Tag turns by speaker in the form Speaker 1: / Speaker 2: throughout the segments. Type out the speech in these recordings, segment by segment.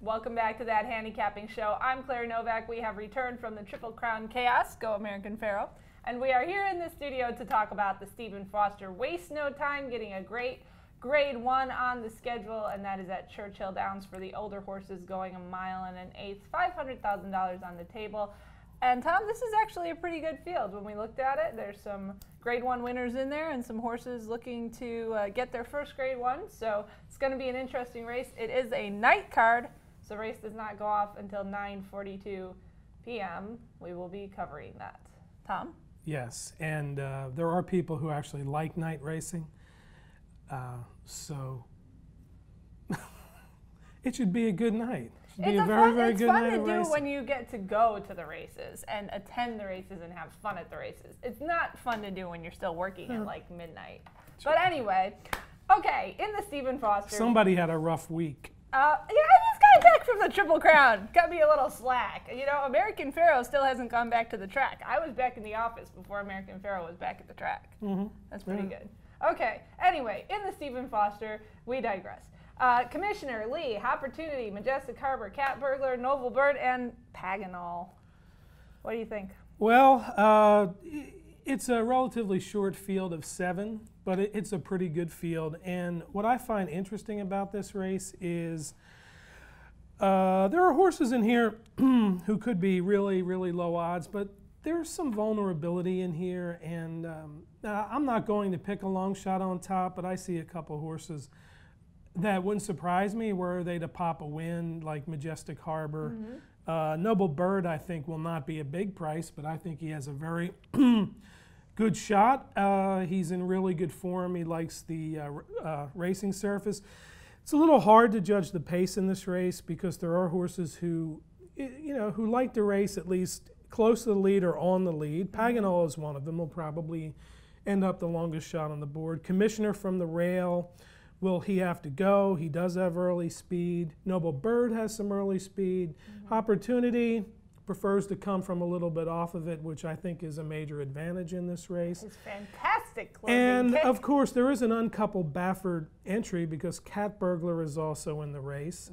Speaker 1: Welcome back to That Handicapping Show. I'm Claire Novak. We have returned from the Triple Crown Chaos, go American Pharoah, and we are here in the studio to talk about the Stephen Foster Waste No Time, getting a great Grade 1 on the schedule, and that is at Churchill Downs for the older horses going 1 1/8 miles, $500,000 on the table. And Tom, this is actually a pretty good field. When we looked at it, there's some Grade 1 winners in there and some horses looking to get their first Grade 1. So it's going to be an interesting race. It is a night card, so the race does not go off until 9:42 p.m. We will be covering that. Tom?
Speaker 2: Yes, and there are people who actually like night racing. So it should be a good night. It's
Speaker 1: fun to do when you get to go to the races and attend the races and have fun at the races. It's not fun to do when you're still working at like midnight. But anyway, okay, in the Stephen Foster.
Speaker 2: Somebody had a rough week.
Speaker 1: Yeah, I just got back from the Triple Crown. Got me a little slack. You know, American Pharoah still hasn't gone back to the track. I was back in the office before American Pharoah was back at the track. That's pretty good. Okay, anyway, in the Stephen Foster, we digress. Commissioner, Lee, Opportunity, Majestic Harbor, Cat Burglar, Noble Bird, and Paganol. What do you think?
Speaker 2: Well, it's a relatively short field of 7, but it's a pretty good field. And what I find interesting about this race is there are horses in here who could be really, really low odds, but there's some vulnerability in here. And I'm not going to pick a long shot on top, but I see a couple horses that wouldn't surprise me were they to pop a win, like Majestic Harbor. Noble Bird, I think, will not be a big price, but I think he has a very good shot. He's in really good form. He likes the racing surface. It's a little hard to judge the pace in this race because there are horses who, who like to race at least close to the lead or on the lead. Paganol is one of them. Will probably end up the longest shot on the board. Commissioner from the rail. Will he have to go? He does have early speed. Noble Bird has some early speed. Opportunity prefers to come from a little bit off of it, which I think is a major advantage in this race.
Speaker 1: It's fantastic closing
Speaker 2: And
Speaker 1: kick. Of
Speaker 2: course, there is an uncoupled Baffert entry because Cat Burglar is also in the race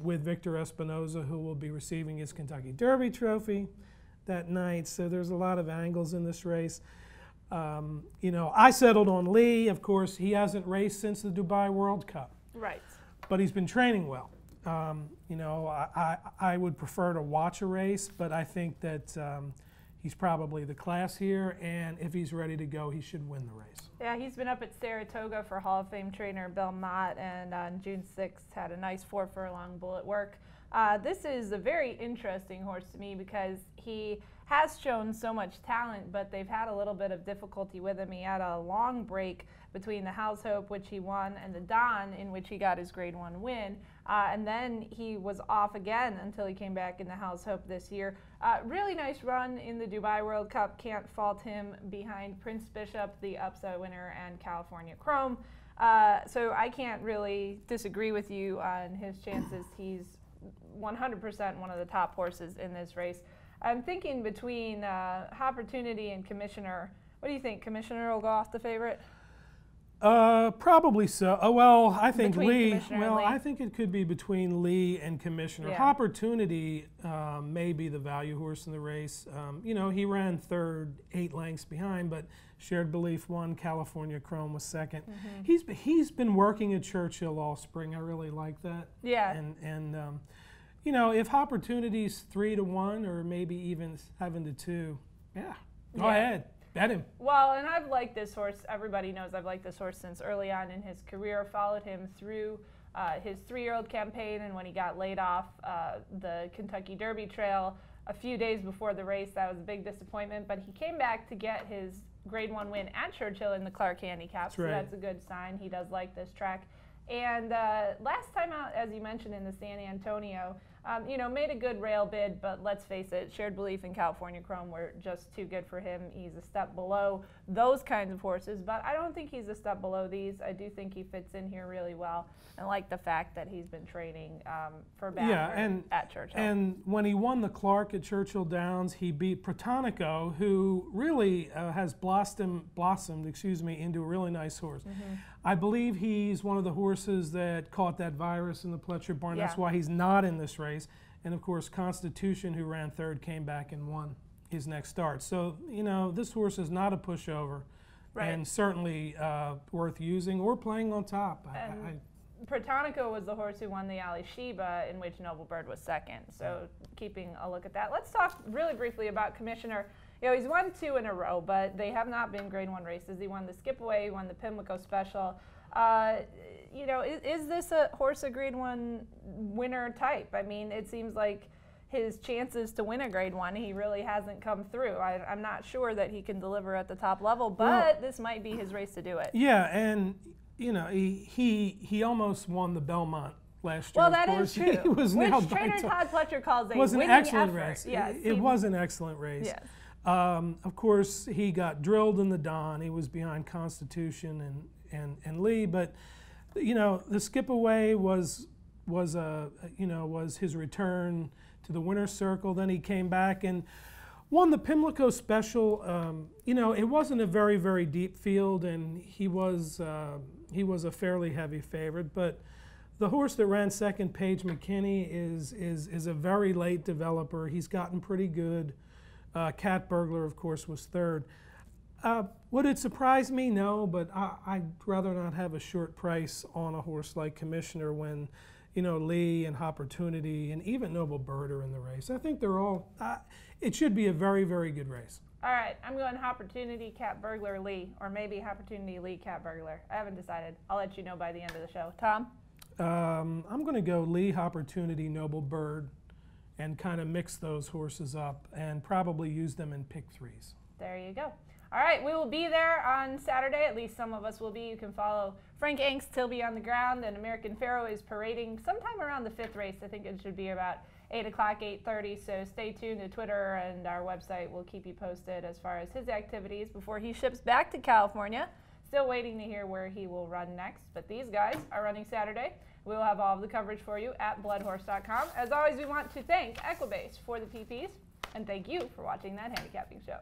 Speaker 2: with Victor Espinoza, who will be receiving his Kentucky Derby trophy that night. So there's a lot of angles in this race. I settled on Lee. Of course, he hasn't raced since the Dubai World Cup.
Speaker 1: Right.
Speaker 2: But he's been training well. I would prefer to watch a race, but I think that he's probably the class here, and if he's ready to go, he should win the race.
Speaker 1: Yeah, he's been up at Saratoga for Hall of Fame trainer Bill Mott, and on June 6th had a nice 4-furlong bullet work. This is a very interesting horse to me because he has shown so much talent, but they've had a little bit of difficulty with him. He had a long break between the House Hope, which he won, and the Don, in which he got his Grade 1 win. And then he was off again until he came back in the House Hope this year. Really nice run in the Dubai World Cup. Can't fault him behind Prince Bishop, the upset winner, and California Chrome. So I can't really disagree with you on his chances. He's 100% one of the top horses in this race. I'm thinking between Opportunity and Commissioner. What do you think? Commissioner will go off the favorite?
Speaker 2: Probably so. Well, I think Lee.
Speaker 1: Well,
Speaker 2: I think it could be between Lee and Commissioner.
Speaker 1: Yeah.
Speaker 2: Opportunity may be the value horse in the race. He ran third, 8 lengths behind, but Shared Belief won. California Chrome was second. He's been working at Churchill all spring. I really like that.
Speaker 1: Yeah.
Speaker 2: And if Opportunity's 3-1 or maybe even 7-2, go ahead. Bet him.
Speaker 1: Well, and I've liked this horse. Everybody knows I've liked this horse since early on in his career. Followed him through his 3-year-old campaign, and when he got laid off the Kentucky Derby Trail a few days before the race, that was a big disappointment. But he came back to get his Grade 1 win at Churchill in the Clark Handicap,
Speaker 2: that's right.
Speaker 1: So that's a good sign. He does like this track. And last time out, as you mentioned, in the San Antonio, made a good rail bid, but let's face it, Shared Belief and California Chrome were just too good for him. He's a step below those kinds of horses, but I don't think he's a step below these. I do think he fits in here really well, and like the fact that he's been training for Baffert at Churchill.
Speaker 2: And when he won the Clark at Churchill Downs, he beat Protonico, who really has blossomed into a really nice horse. I believe he's one of the horses that caught that virus in the Pletcher barn.
Speaker 1: Yeah.
Speaker 2: That's why he's not in this race. And of course, Constitution, who ran third, came back and won his next start. So, you know, this horse is not a pushover,
Speaker 1: Right.
Speaker 2: and certainly worth using or playing on top.
Speaker 1: Protonico was the horse who won the Ali Sheba, in which Noble Bird was second. So keeping a look at that. Let's talk really briefly about Commissioner. You know, he's won 2 in a row, but they have not been Grade 1 races. He won the Skip Away, he won the Pimlico Special. You know, is this a horse a Grade 1 winner type? I mean, it seems like his chances to win a Grade 1, he really hasn't come through. I'm not sure that he can deliver at the top level, but this might be his race to do it.
Speaker 2: Yeah, and you know, he almost won the Belmont last year.
Speaker 1: Well, that is true.
Speaker 2: He was
Speaker 1: Which
Speaker 2: nailed
Speaker 1: trainer
Speaker 2: by
Speaker 1: Todd Pletcher calls a
Speaker 2: was an
Speaker 1: winning
Speaker 2: excellent
Speaker 1: effort.
Speaker 2: race.
Speaker 1: Yes,
Speaker 2: it was an excellent race.
Speaker 1: Yes.
Speaker 2: Of course, he got drilled in the Don. He was behind Constitution and Lee, but you know, the Skip Away was his return to the winner's circle. Then he came back and won the Pimlico Special. You know, it wasn't a very, very deep field, and he was a fairly heavy favorite. But the horse that ran second, Paige McKinney, is a very late developer. He's gotten pretty good. Cat Burglar, of course, was third. Would it surprise me? No, but I'd rather not have a short price on a horse like Commissioner when, you know, Lee and Opportunity and even Noble Bird are in the race. I think they're all, it should be a very, very good race.
Speaker 1: All right, I'm going Opportunity, Cat Burglar, Lee, or maybe Opportunity, Lee, Cat Burglar. I haven't decided. I'll let you know by the end of the show. Tom?
Speaker 2: I'm going to go Lee, Opportunity, Noble Bird, and kind of mix those horses up and probably use them in pick threes.
Speaker 1: There you go. All right, we will be there on Saturday. At least some of us will be. You can follow Frank Angst. He'll be on the ground, and American Pharoah is parading sometime around the 5th race. I think it should be about 8 o'clock, 8:30. So stay tuned to Twitter and our website. We'll keep you posted as far as his activities before he ships back to California. Still waiting to hear where he will run next. But these guys are running Saturday. We will have all of the coverage for you at bloodhorse.com. As always, we want to thank Equibase for the PPs, and thank you for watching that handicapping show.